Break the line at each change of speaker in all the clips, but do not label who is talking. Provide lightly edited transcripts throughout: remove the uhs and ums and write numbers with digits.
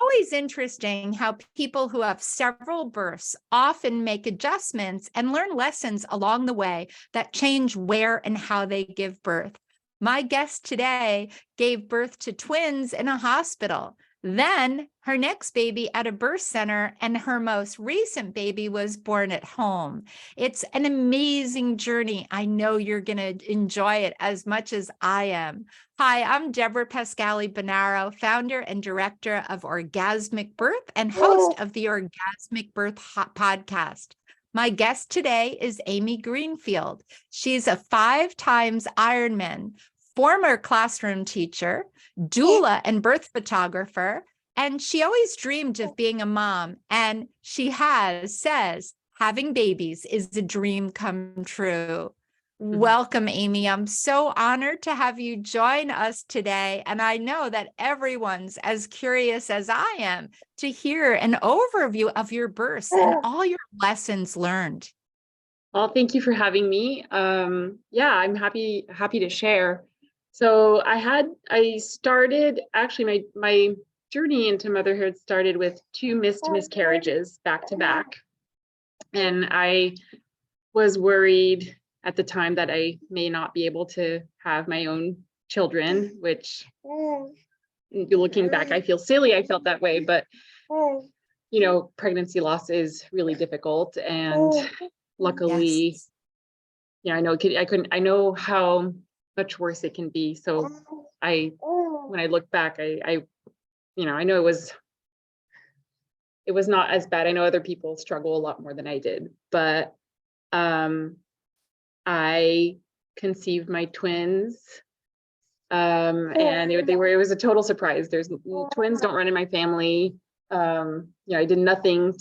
Always interesting how people who have several births often make adjustments and learn lessons along the way that change where and how they give birth. My guest today gave birth to twins in a hospital, then her next baby at a birth center, and her most recent baby was born at home. It's an amazing journey. I know you're going to enjoy it as much as I am. Hi, I'm Deborah Pascali-Bonaro, founder and director of Orgasmic Birth and host of the Orgasmic Birth podcast. My guest today is Amy Greenfield. She's a 5 times Ironman, former classroom teacher, doula and birth photographer, and she always dreamed of being a mom. And she says, having babies is a dream come true. Welcome, Amy. I'm so honored to have you join us today. And I know that everyone's as curious as I am to hear an overview of your births and all your lessons learned.
Well, thank you for having me. Yeah, I'm happy to share. So I started, actually my journey into motherhood started with 2 miscarriages back to back. And I was worried at the time that I may not be able to have my own children, which looking back, I feel silly I felt that way, but you know, pregnancy loss is really difficult. And luckily,
Yes.
yeah, I know how much worse it can be. So when I look back, I know it was not as bad. I know other people struggle a lot more than I did, but I conceived my twins, and it was a total surprise. Twins don't run in my family. I did nothing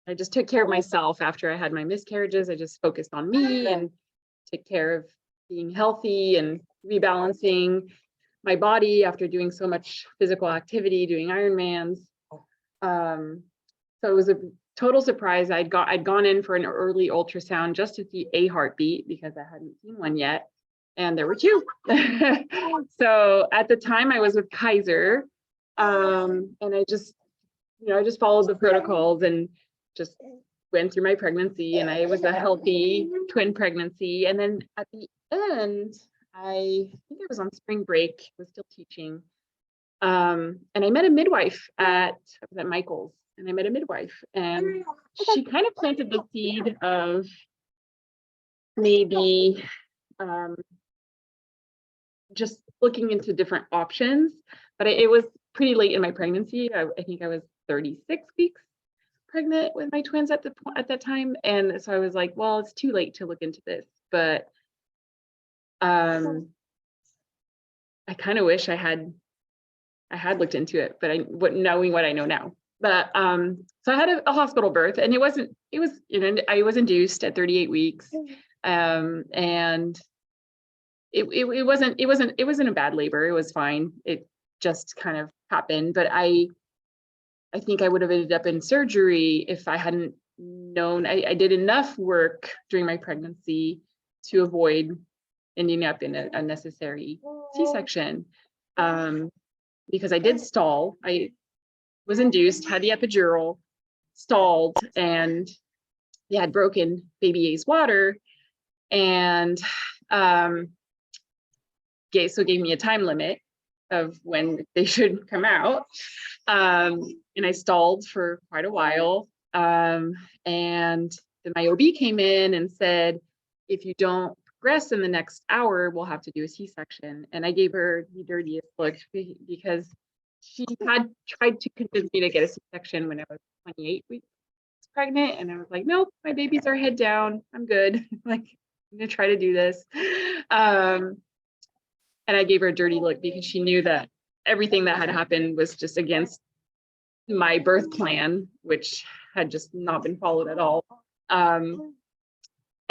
I just took care of myself after I had my miscarriages. I just focused on me and took care of being healthy and rebalancing my body after doing so much physical activity, doing Ironmans. So it was a total surprise. I'd gone in for an early ultrasound just to see a heartbeat because I hadn't seen one yet, and there were 2. So at the time I was with Kaiser, and I just followed the protocols and just went through my pregnancy, and it was a healthy twin pregnancy. And then at the end, I think I was on spring break, was still teaching, and I met a midwife I was at Michael's, and I met a midwife, and she kind of planted the seed of maybe just looking into different options. But it was pretty late in my pregnancy. I think I was 36 weeks pregnant with my twins at that time, and so I was like, well, it's too late to look into this. But I kind of wish I had looked into it, but knowing what I know now. But so I had a hospital birth, and I was induced at 38 weeks, and it wasn't a bad labor. It was fine. It just kind of happened. But I think I would have ended up in surgery if I hadn't known. I did enough work during my pregnancy to avoid ending up in a unnecessary C-section, because I did stall. I was induced, had the epidural, stalled, and they had broken baby A's water, and gave me a time limit of when they should come out. And I stalled for quite a while. And then my OB came in and said, if you don't progress in the next hour, we'll have to do a C-section. And I gave her the dirtiest look because she had tried to convince me to get a C-section when I was 28 weeks pregnant. And I was like, nope, my babies are head down. I'm good. Like, I'm gonna try to do this. And I gave her a dirty look because she knew that everything that had happened was just against my birth plan, which had just not been followed at all.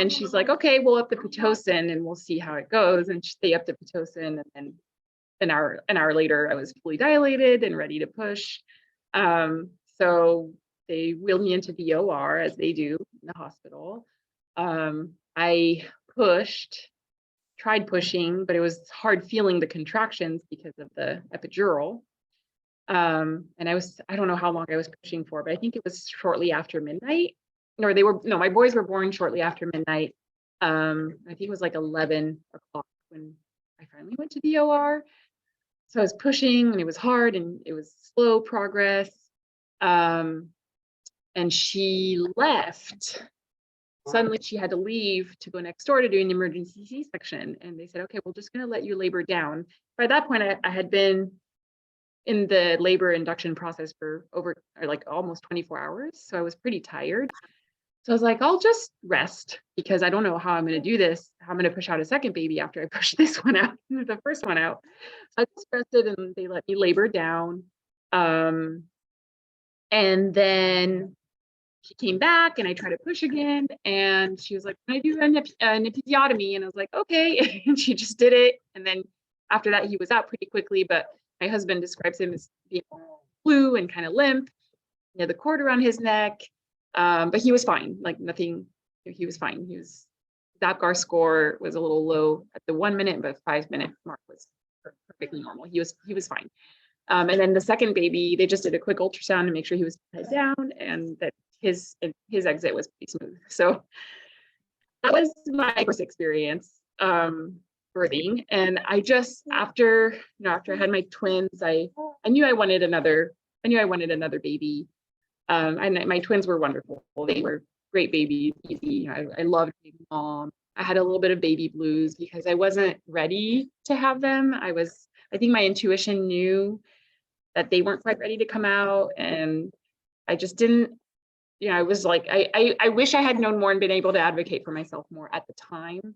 And she's like, okay, we'll up the Pitocin and we'll see how it goes. And they upped the Pitocin, and then an hour later, I was fully dilated and ready to push. So they wheeled me into the OR, as they do in the hospital. I tried pushing, but it was hard feeling the contractions because of the epidural. And I don't know how long I was pushing for, but I think it was shortly after midnight. My boys were born shortly after midnight. I think it was like 11 o'clock when I finally went to the OR. So I was pushing and it was hard and it was slow progress. And she left. Suddenly she had to leave to go next door to do an emergency C-section. And they said, okay, we're just going to let you labor down. By that point, I had been in the labor induction process for almost 24 hours. So I was pretty tired. So I was like, I'll just rest because I don't know how I'm going to do this. How I'm going to push out a second baby after I push this one out, the first one out. So I just rested and they let me labor down. And then she came back and I tried to push again. And she was like, can I do an episiotomy? And I was like, okay. And she just did it. And then after that, he was out pretty quickly. But my husband describes him as being blue and kind of limp. He had the cord around his neck. But he was fine, like nothing, he was fine. His Apgar score was a little low at the 1 minute, but 5 minute mark was perfectly normal. He was fine. And then the second baby, they just did a quick ultrasound to make sure he was head down and that his exit was pretty smooth. So that was my first experience birthing. And I just, after I had my twins, I knew I wanted another baby. And my twins were wonderful. They were great babies, easy. I loved being mom. I had a little bit of baby blues because I wasn't ready to have them. I think my intuition knew that they weren't quite ready to come out. And I just didn't, I was like, I wish I had known more and been able to advocate for myself more at the time,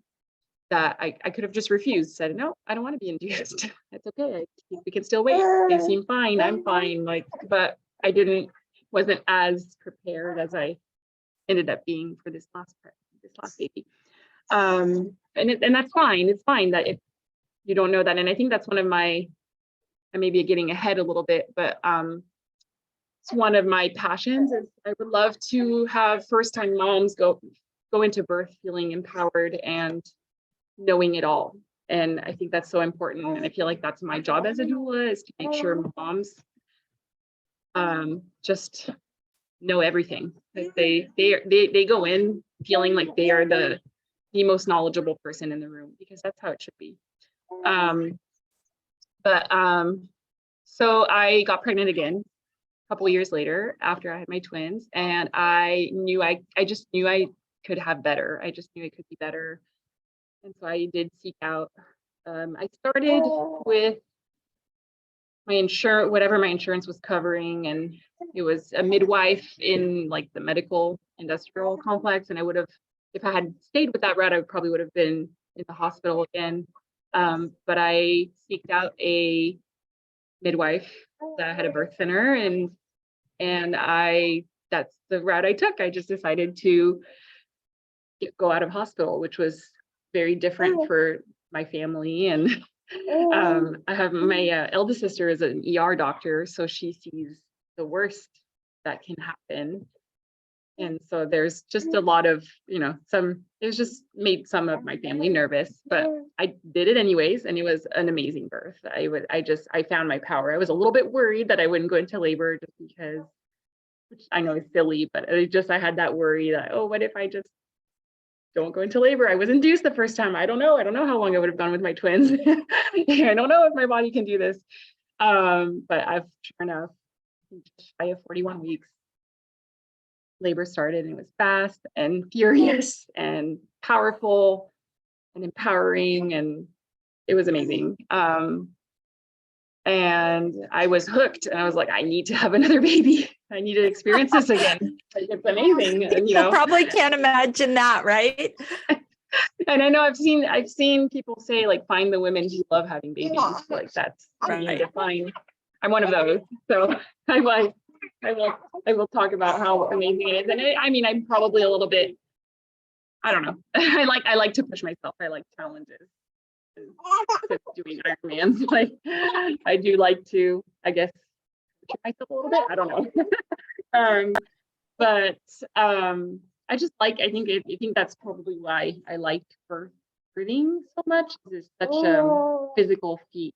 that I could have just refused, said, no, I don't want to be induced. It's okay. We can still wait. They seem fine. I'm fine. But I wasn't as prepared as I ended up being for this last baby. And that's fine. It's fine that if you don't know that. And I think that's one of I may be getting ahead a little bit, but it's one of my passions is I would love to have first-time moms go into birth feeling empowered and knowing it all. And I think that's so important. And I feel like that's my job as a doula, is to make sure moms just know everything. Like they go in feeling like they are the most knowledgeable person in the room, because that's how it should be. So I got pregnant again a couple of years later after I had my twins, and I just knew I could have better. I just knew I could be better. And so I did seek out, I started with my insurance, whatever my insurance was covering, and it was a midwife in like the medical industrial complex. And I would have, if I had stayed with that route, I probably would have been in the hospital again. But I seeked out a midwife that had a birth center, and that's the route I took. I just decided to go out of hospital, which was very different for my family. And I have my eldest sister is an ER doctor, so she sees the worst that can happen. And so there's just a lot of, it just made some of my family nervous, but I did it anyways. And it was an amazing birth. I found my power. I was a little bit worried that I wouldn't go into labor just because, which I know is silly, but I had that worry that, oh, what if I just don't go into labor? I was induced the first time. I don't know how long I would have gone with my twins. I don't know if my body can do this. But I've, sure enough, I have 41 weeks. Labor started, and it was fast and furious and powerful and empowering, and it was amazing. And I was hooked, and I was like, I need to have another baby. I need to experience this again. It's amazing. And,
People probably can't imagine that, right?
And I know I've seen people say, like, find the women who love having babies. Like, that's right. Define. I'm one of those. So I will talk about how amazing it is. And I'm probably a little bit, I don't know. I like to push myself. I like challenges. Doing Ironmans. Like, I do like to, I guess, push myself a little bit. I don't know. But I think that's probably why I like birthing so much. It's such a physical feat.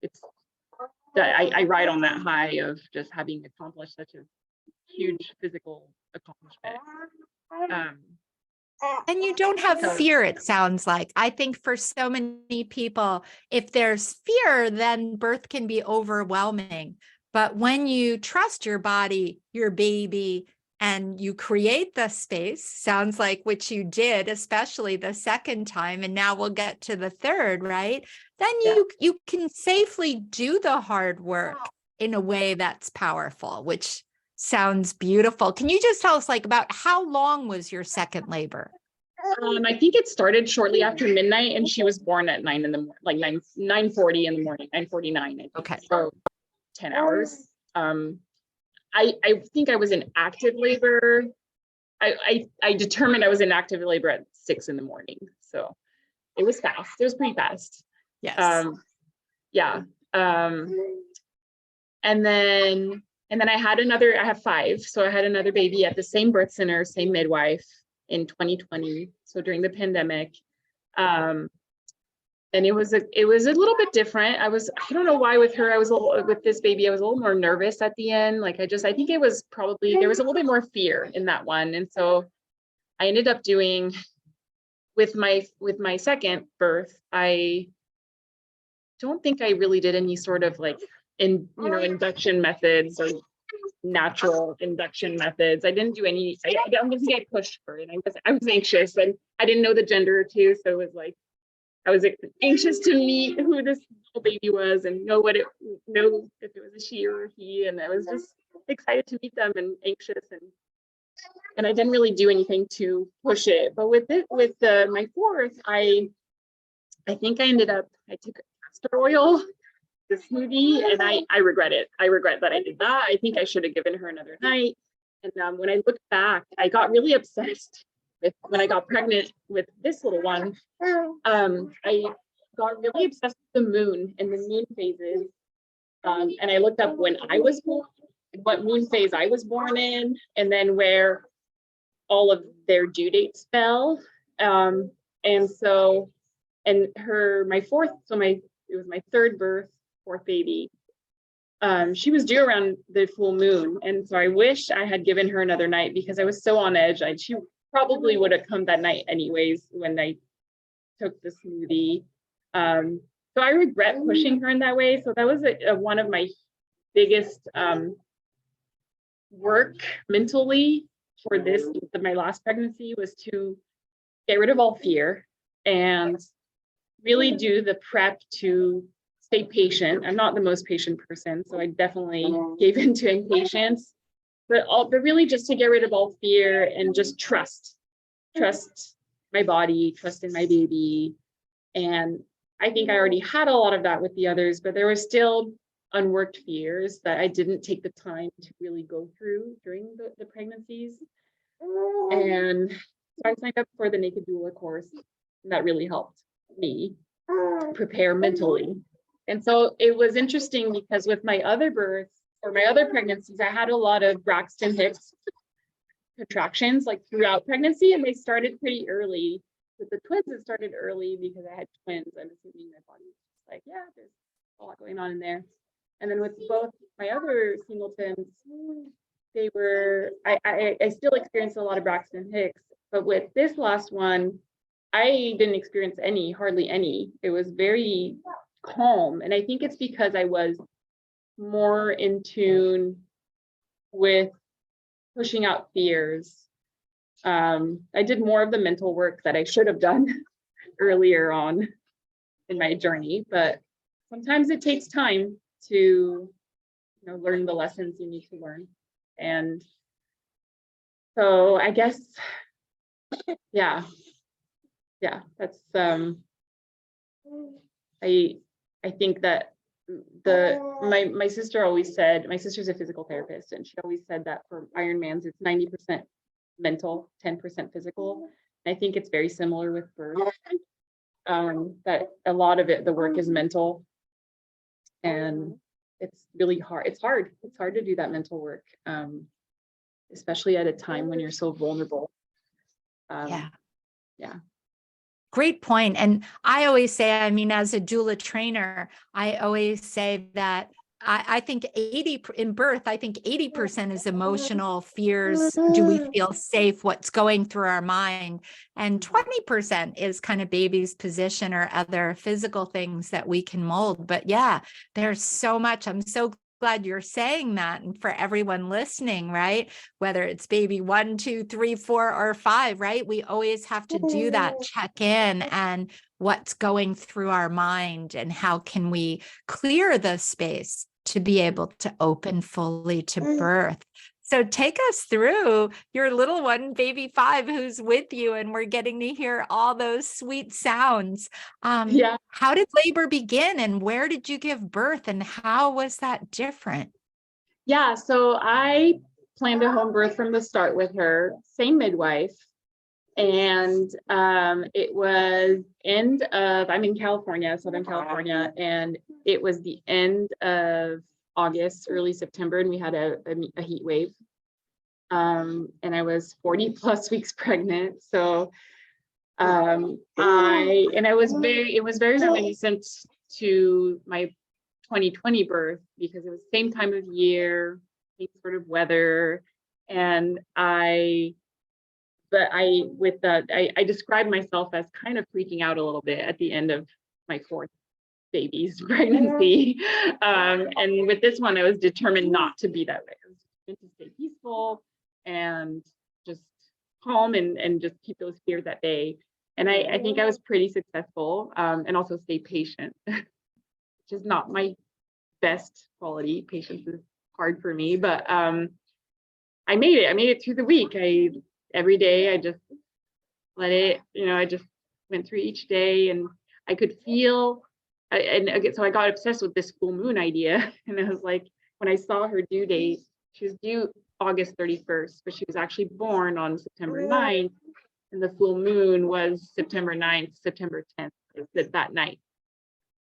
It's I ride on that high of just having accomplished such a huge physical accomplishment.
And you don't have
So-
fear, it sounds like. I think for so many people, if there's fear, then birth can be overwhelming. But when you trust your body, your baby, and you create the space, sounds like which you did, especially the second time, and now we'll get to the third, right? Then you can safely do the hard work in a way that's powerful, which sounds beautiful. Can you just tell us like about how long was your second labor?
I think it started shortly after midnight, and she was born at 9 in the morning, like 9:40 in the morning, 9:49.
Okay.
So 10 hours. I think I was in active labor. I determined I was in active labor at 6 in the morning. So it was fast. It was pretty fast.
Yes.
Yeah. And then I have 5. So I had another baby at the same birth center, same midwife in 2020. So during the pandemic. And it was a little bit different. I don't know why with her, with this baby, I was a little more nervous at the end. Like I think it was probably, there was a little bit more fear in that one. And so I ended up doing with my second birth, I don't think I really did any sort of like induction methods or natural induction methods. I didn't do any, I don't think I pushed for it. I was anxious, and I didn't know the gender too. So it was like, I was anxious to meet who this little baby was and know if it was a she or a he. And I was just excited to meet them and anxious, and I didn't really do anything to push it. But with my fourth, I think I took castor oil, the smoothie, and I regret it. I regret that I did that. I think I should have given her another night. And when I look back, I got really obsessed when I got pregnant with this little one. I got really obsessed with the moon and the moon phases. And I looked up when I was born, what moon phase I was born in, and then where all of their due dates fell. It was my third birth, fourth baby. She was due around the full moon. And so I wish I had given her another night, because I was so on edge. She probably would have come that night anyways when I took the smoothie. So I regret pushing her in that way. So that was one of my biggest work mentally for my last pregnancy, was to get rid of all fear and really do the prep to stay patient. I'm not the most patient person, so I definitely gave into impatience, but really just to get rid of all fear and just trust my body, trust in my baby. And I think I already had a lot of that with the others, but there were still unworked fears that I didn't take the time to really go through during the pregnancies. And so I signed up for the Naked Doula course, and that really helped me prepare mentally. And so it was interesting, because with my other births or my other pregnancies, I had a lot of Braxton Hicks contractions like throughout pregnancy, and they started pretty early. With the twins, it started early because I had twins. I'm assuming my body was just like, yeah, there's a lot going on in there. And then with both my other singletons, they were, I still experienced a lot of Braxton Hicks, but with this last one, I didn't experience hardly any. It was very calm. And I think it's because I was more in tune with pushing out fears. I did more of the mental work that I should have done earlier on in my journey, but sometimes it takes time to learn the lessons you need to learn. And so I guess, yeah, that's I think that my sister always said, my sister's a physical therapist, and she always said that for Ironmans, it's 90% mental, 10% physical. I think it's very similar with birth, that a lot of the work is mental, and it's really hard. It's hard to do that mental work, especially at a time when you're so vulnerable. Yeah.
Great point. And I always say, I mean, as a doula trainer, I always say that I think 80 in birth, I think 80% is emotional fears. Do we feel safe? What's going through our mind? And 20% is kind of baby's position or other physical things that we can mold. But yeah, there's so much. I'm so glad you're saying that. And for everyone listening, right? Whether it's baby 1, 2, 3, 4, or 5, right? We always have to do that check in and what's going through our mind and how can we clear the space to be able to open fully to birth. So take us through your little one, baby 5, who's with you, and we're getting to hear all those sweet sounds.
Yeah.
How did labor begin, and where did you give birth, and how was that different?
Yeah. So I planned a home birth from the start with her, same midwife. And it was I'm in California, Southern California, and it was the end of August, early September, and we had a heat wave. And I was 40 plus weeks pregnant. So it was very reminiscent to my 2020 birth because it was the same time of year, same sort of weather. And I described myself as kind of freaking out a little bit at the end of my 4th baby's pregnancy. And with this one, I was determined not to be that way. I was determined to stay peaceful and just calm and just keep those fears at bay. And I think I was pretty successful, and also stay patient, which is not my best quality. Patience is hard for me, but I made it through the week. Every day I just let it, I just went through each day and I could feel, so I got obsessed with this full moon idea. And I was like, when I saw her due date, she was due August 31st, but she was actually born on September 9th. And the full moon was September 9th, September 10th, that night.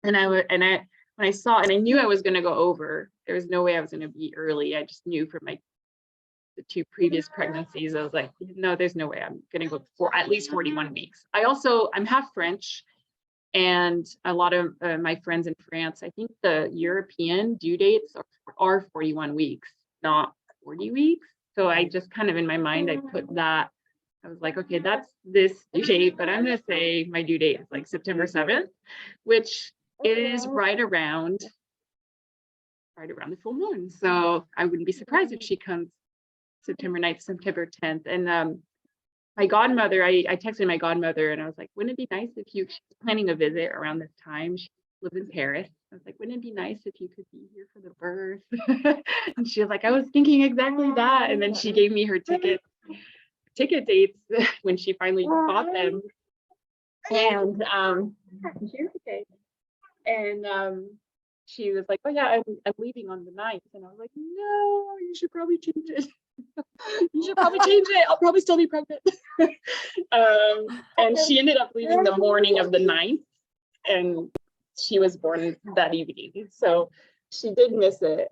And when I saw, and I knew I was going to go over, there was no way I was going to be early. I just knew from the 2 previous pregnancies, I was like, no, there's no way I'm going to go for at least 41 weeks. I'm half French, and a lot of my friends in France, I think the European due dates are 41 weeks, not 40 weeks. So I just kind of, in my mind, I put that, I was like, okay, that's this due date, but I'm going to say my due date is like September 7th, which is right around the full moon. So I wouldn't be surprised if she comes September 9th, September 10th. And my godmother, I texted my godmother and I was like, wouldn't it be nice if she's planning a visit around this time? She lives in Paris. I was like, wouldn't it be nice if you could be here for the birth? And she was like, I was thinking exactly that. And then she gave me her ticket dates when she finally bought them. And she was like, oh yeah, I'm leaving on the 9th. And I was like, no, you should probably change it. You should probably change it. I'll probably still be pregnant. And she ended up leaving the morning of the 9th, and she was born that evening. So she did miss it,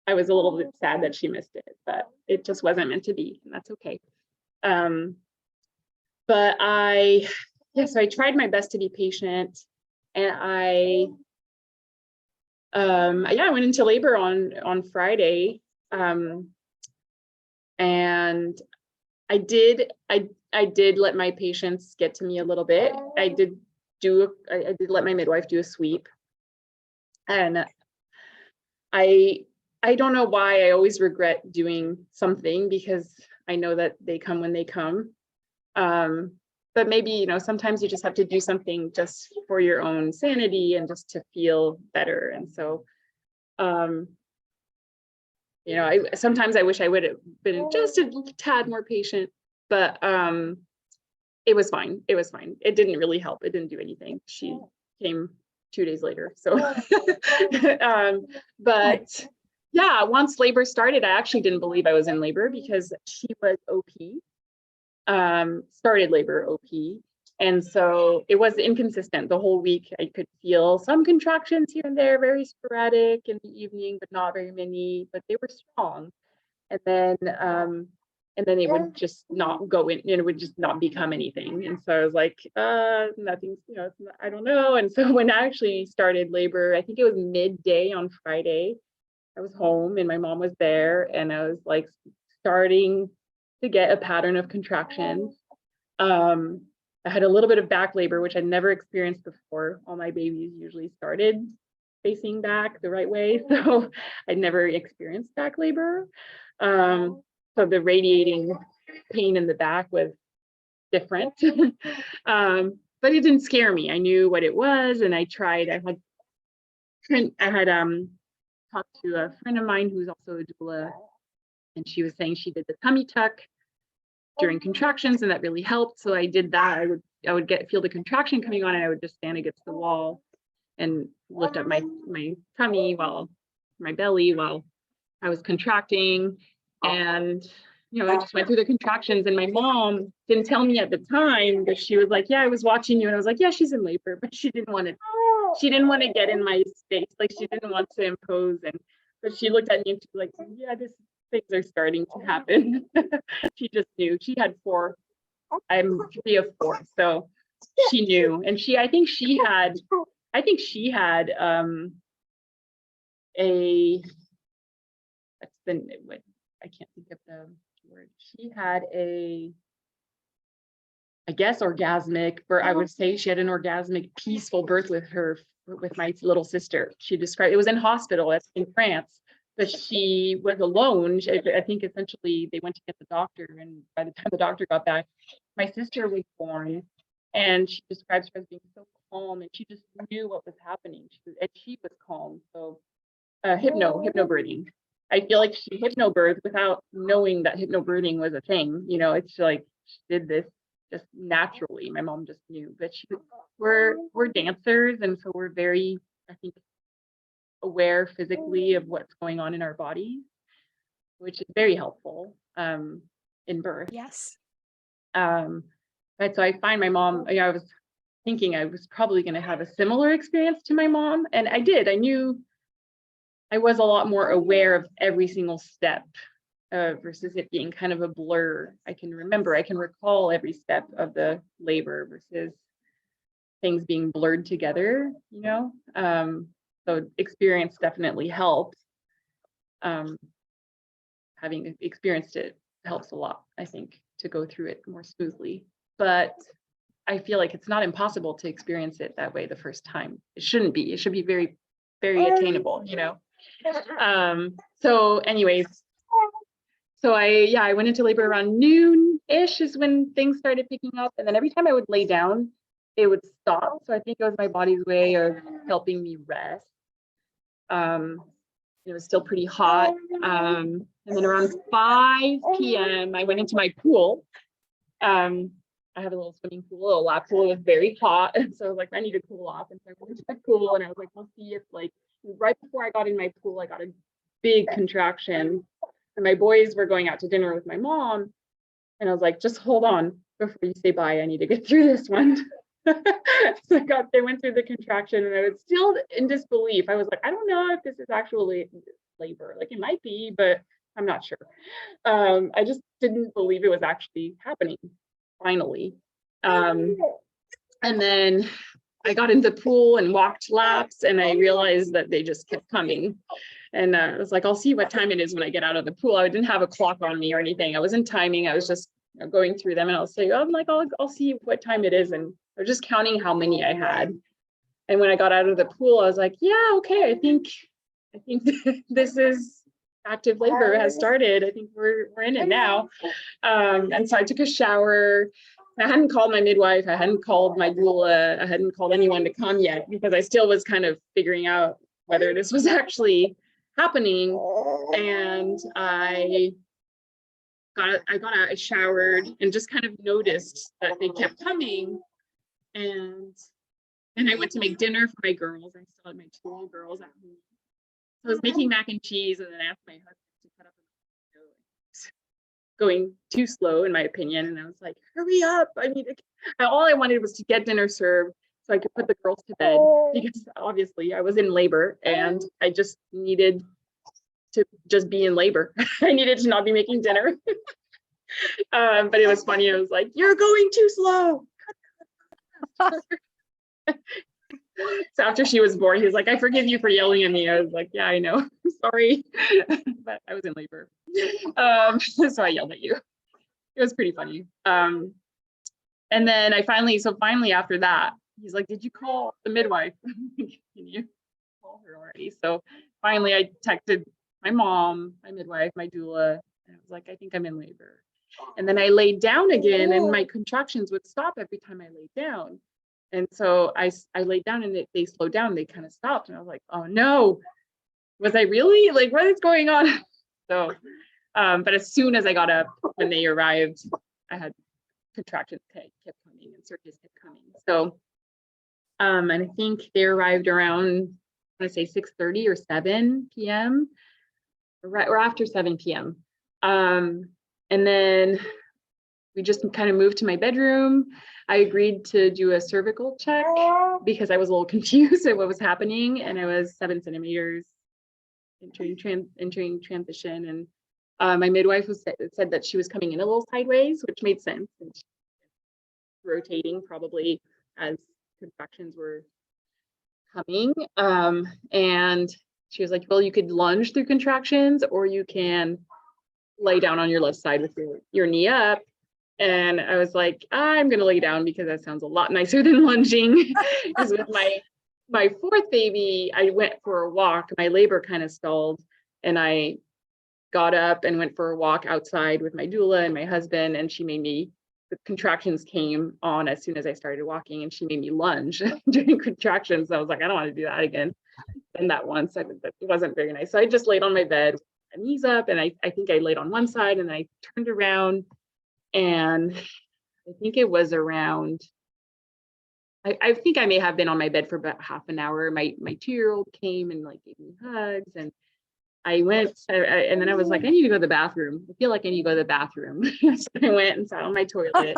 I was a little bit sad that she missed it, but it just wasn't meant to be, and that's okay. But so I tried my best to be patient, and I went into labor on Friday. And I did let my patients get to me a little bit. I did let my midwife do a sweep. And I don't know why I always regret doing something, because I know that they come when they come. But maybe, sometimes you just have to do something just for your own sanity and just to feel better. And so, sometimes I wish I would have been just a tad more patient, but it was fine. It didn't really help. It didn't do anything. She came 2 days later. So, but yeah, once labor started, I actually didn't believe I was in labor because she was OP, started labor OP. And so it was inconsistent the whole week. I could feel some contractions here and there, very sporadic in the evening, but not very many, but they were strong. And and then it would just not go in, and it would just not become anything. And so I was like, nothing's, it's not, I don't know. And so when I actually started labor, I think it was midday on Friday, I was home and my mom was there, and I was like starting to get a pattern of contractions. I had a little bit of back labor, which I'd never experienced before. All my babies usually started facing back the right way, so I'd never experienced back labor. So the radiating pain in the back was different. But it didn't scare me. I knew what it was, and I tried. I had talked to a friend of mine who's also a doula, and she was saying she did the tummy tuck during contractions, and that really helped. So I did that. I would feel the contraction coming on, and I would just stand against the wall and lift up my tummy, my belly while I was contracting. And I just went through the contractions, and my mom didn't tell me at the time, but she was like, yeah, I was watching you. And I was like, yeah, she's in labor, but she didn't want to get in my space. Like, she didn't want to impose. But she looked at me and she was like, yeah, things are starting to happen. She just knew. She had 4. I'm 3 of 4. So she knew. And I think she had I can't think of the word. She had I guess orgasmic, or I would say she had an orgasmic, peaceful birth with my little sister. She described, it was in hospital in France, but she was alone. I think essentially they went to get the doctor, and by the time the doctor got back, my sister was born, and she describes her as being so calm, and she just knew what was happening. She was calm. So hypnobirthing. I feel like she hypnobirthed without knowing that hypnobirthing was a thing. It's like she did this just naturally. My mom just knew. But we're dancers, and so we're very, I think, aware physically of what's going on in our bodies, which is very helpful in birth.
Yes.
But so I find my mom, I was thinking I was probably going to have a similar experience to my mom, and I did. I knew I was a lot more aware of every single step versus it being kind of a blur. I can recall every step of the labor versus things being blurred together, so experience definitely helps. Having experienced it helps a lot, I think, to go through it more smoothly. But I feel like it's not impossible to experience it that way the first time. It shouldn't be. It should be very, very attainable, So anyways, so I went into labor around noon-ish is when things started picking up. And then every time I would lay down, it would stop. So I think it was my body's way of helping me rest. It was still pretty hot. And then around 5 p.m., I went into my pool. I have a little swimming pool, a little lap pool. It was very hot. And so I was like, I need to cool off. And so I went into the pool, and I was like, we'll see if, like, right before I got in my pool, I got a big contraction. And my boys were going out to dinner with my mom. And I was like, just hold on before you say bye. I need to get through this one. So they went through the contraction, and I was still in disbelief. I was like, I don't know if this is actually labor. Like, it might be, but I'm not sure. I just didn't believe it was actually happening. Finally. And then I got into the pool and walked laps, and I realized that they just kept coming. And I was like, I'll see what time it is when I get out of the pool. I didn't have a clock on me or anything. I wasn't timing. I was just going through them, and I'll say, oh, I'm like, I'll see what time it is. And I was just counting how many I had. And when I got out of the pool, I was like, yeah, okay, I think this is active labor has started. I think we're in it now. And so I took a shower. I hadn't called my midwife. I hadn't called my doula. I hadn't called anyone to come yet, because I still was kind of figuring out whether this was actually happening. And I got out, I showered, and just kind of noticed that they kept coming. And then I went to make dinner for my girls. I still had my 2 little girls at home. So I was making mac and cheese, and then I asked my husband to cut up a video. Going too slow, in my opinion. And I was like, hurry up. All I wanted was to get dinner served so I could put the girls to bed, because obviously I was in labor, and I just needed to just be in labor. I needed to not be making dinner. But it was funny. I was like, "You're going too slow." So after she was born, he was like, "I forgive you for yelling at me." I was like, "Yeah, I know. Sorry." But I was in labor. So I yelled at you. It was pretty funny. And then finally after that, he's like, "Did you call the midwife?" Can you call her already? So finally I texted my mom, my midwife, my doula, and I was like, "I think I'm in labor." And then I laid down again, and my contractions would stop every time I laid down. And so I laid down, and they slowed down, they kind of stopped. And I was like, "Oh no, was I really? Like, what is going on?" So, but as soon as I got up, when they arrived, I had contractions kept coming and surges kept coming. So, and I think they arrived around, I say 6:30 or 7 p.m. or after 7 p.m. And then we just kind of moved to my bedroom. I agreed to do a cervical check because I was a little confused at what was happening, and I was 7 centimeters entering transition. And my midwife said that she was coming in a little sideways, which made sense, and rotating probably as contractions were coming. And she was like, "Well, you could lunge through contractions, or you can lay down on your left side with your knee up." And I was like, "I'm gonna lay down because that sounds a lot nicer than lunging." Because with my fourth baby, I went for a walk. My labor kind of stalled, and I got up and went for a walk outside with my doula and my husband, and the contractions came on as soon as I started walking, and she made me lunge during contractions. I was like, "I don't want to do that again." And that once, it wasn't very nice. So I just laid on my bed, my knees up, and I think I laid on one side, and I turned around, and I think it was around, I think I may have been on my bed for about half an hour. My 2-year-old came and like gave me hugs, and I went, and then I was like, "I need to go to the bathroom. I feel like I need to go to the bathroom." So I went and sat on my toilet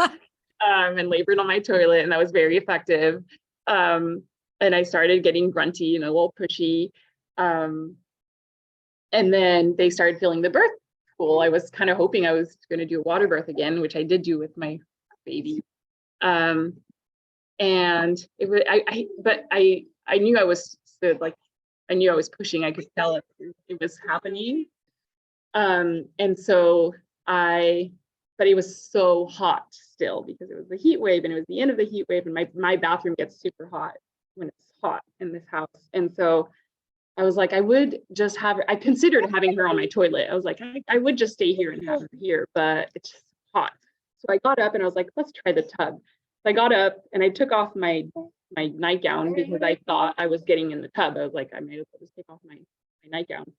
and labored on my toilet, and that was very effective. And I started getting grunty and a little pushy. And then they started filling the birth pool. I was kind of hoping I was going to do a water birth again, which I did do with my baby. And it was, but I knew I was like, I knew I was pushing. I could tell it was happening. And so but it was so hot still because it was the heat wave, and it was the end of the heat wave, and my bathroom gets super hot when it's hot in this house. And so I was like, I considered having her on my toilet. I was like, I would just stay here and have her here, but it's just hot. So I got up and I was like, "Let's try the tub." So I got up and I took off my nightgown because I thought I was getting in the tub. I was like, I might as well just take off my nightgown.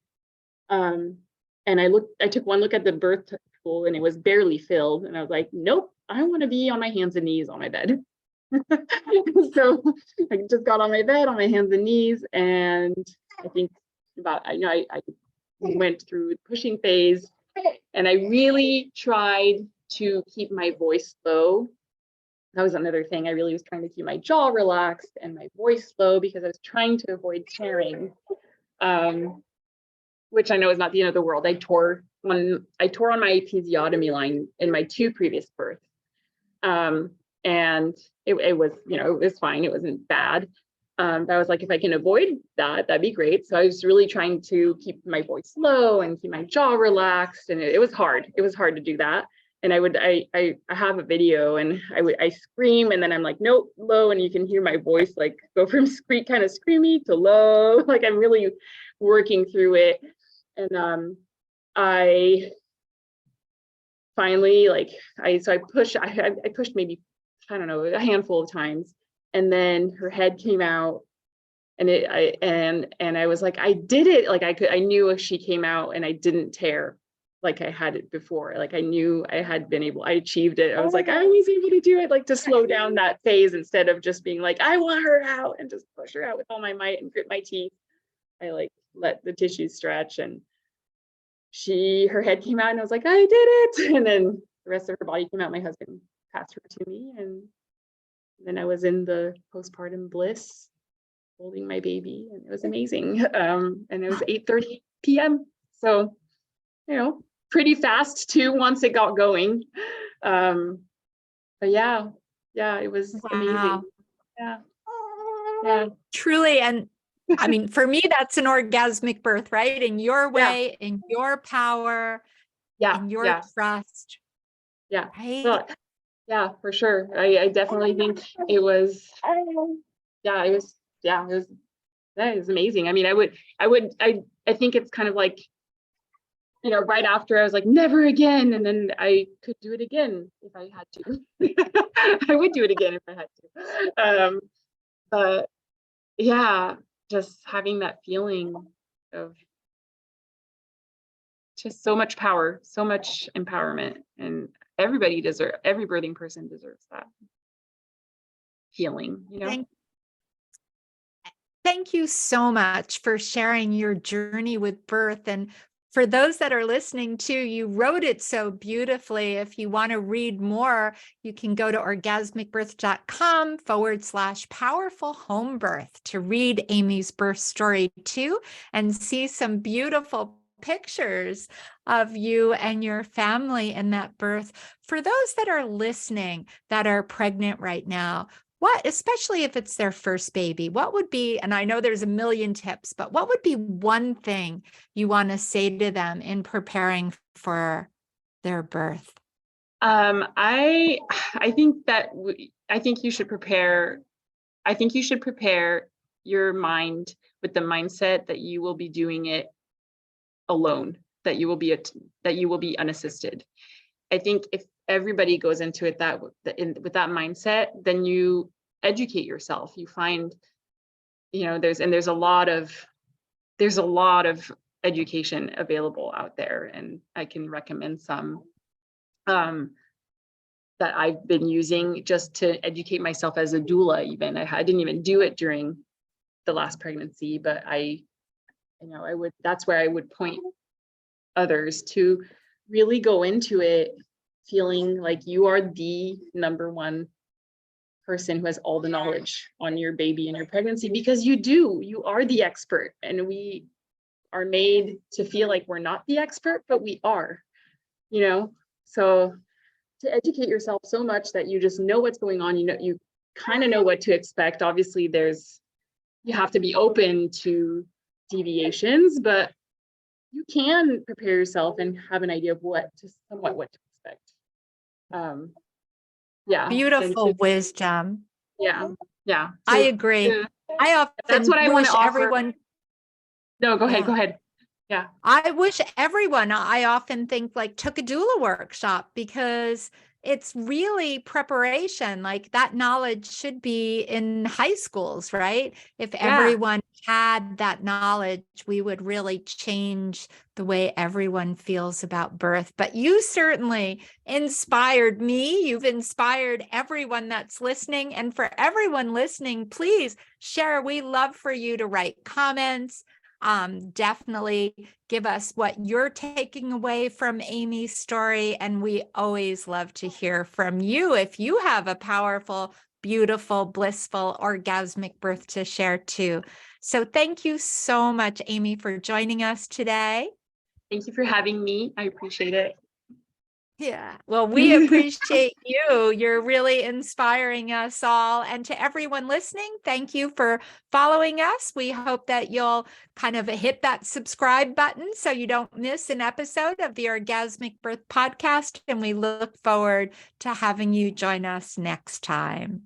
And I took one look at the birth pool, and it was barely filled. And I was like, "Nope, I want to be on my hands and knees on my bed." So I just got on my bed on my hands and knees, and I think I went through the pushing phase, and I really tried to keep my voice low. That was another thing. I really was trying to keep my jaw relaxed and my voice low because I was trying to avoid tearing, which I know is not the end of the world. I tore on my episiotomy line in my 2 previous births. And it was, it was fine. It wasn't bad. But I was like, if I can avoid that, that'd be great. So I was really trying to keep my voice low and keep my jaw relaxed. And it was hard. It was hard to do that. And I have a video, and I scream, and then I'm like, "Nope, low." And you can hear my voice like go from kind of screamy to low. Like I'm really working through it. And I finally, I pushed maybe, I don't know, a handful of times, and then her head came out, and I was like, I did it. Like I knew she came out, and I didn't tear like I had it before. Like I knew I achieved it. I was like, I was able to do it, like to slow down that phase instead of just being like, I want her out, and just push her out with all my might and grit my teeth. I let the tissues stretch, and her head came out, and I was like, I did it. And then the rest of her body came out. My husband passed her to me, and then I was in the postpartum bliss holding my baby, and it was amazing. And it was 8:30 p.m. So, pretty fast too once it got going. But yeah, it was amazing.
Wow.
Yeah.
Truly. And I mean, for me, that's an orgasmic birth, right? In your way, in your power, in your trust.
Yeah.
Right?
Well, yeah, for sure. I definitely think it was, it was amazing. I mean, I think it's kind of like, right after I was like, never again. And then I could do it again if I had to. I would do it again if I had to. But yeah, just having that feeling of just so much power, so much empowerment, and every birthing person deserves that feeling,
Thank you so much for sharing your journey with birth. And for those that are listening too, you wrote it so beautifully. If you want to read more, you can go to orgasmicbirth.com/powerful home birth to read Amy's birth story too, and see some beautiful pictures of you and your family in that birth. For those that are listening that are pregnant right now, especially if it's their first baby, what would be, and I know there's a million tips, but what would be one thing you want to say to them in preparing for their birth?
I think you should prepare. I think you should prepare your mind with the mindset that you will be doing it alone, that you will be unassisted. I think if everybody goes into it with that mindset, then you educate yourself. You find, there's a lot of education available out there, and I can recommend some that I've been using just to educate myself as a doula. Even I didn't even do it during the last pregnancy, but that's where I would point others to really go into it feeling like you are the number one person who has all the knowledge on your baby and your pregnancy, because you are the expert, and we are made to feel like we're not the expert, but we are, so to educate yourself so much that you just know what's going on, you kind of know what to expect. Obviously you have to be open to deviations, but you can prepare yourself and have an idea of what to expect.
Beautiful wisdom.
Yeah.
I agree. I often
that's what I want to offer.
Everyone.
No, go ahead. Yeah.
I wish everyone, I often think, like, took a doula workshop, because it's really preparation. Like, that knowledge should be in high schools, right? If everyone had that knowledge, we would really change the way everyone feels about birth. But you certainly inspired me. You've inspired everyone that's listening. And for everyone listening, please share. We love for you to write comments. Definitely give us what you're taking away from Amy's story. And we always love to hear from you if you have a powerful, beautiful, blissful, orgasmic birth to share too. So thank you so much, Amy, for joining us today.
Thank you for having me. I appreciate it.
Yeah, well, we appreciate you. You're really inspiring us all. And to everyone listening, thank you for following us. We hope that you'll kind of hit that subscribe button so you don't miss an episode of the Orgasmic Birth Podcast. And we look forward to having you join us next time.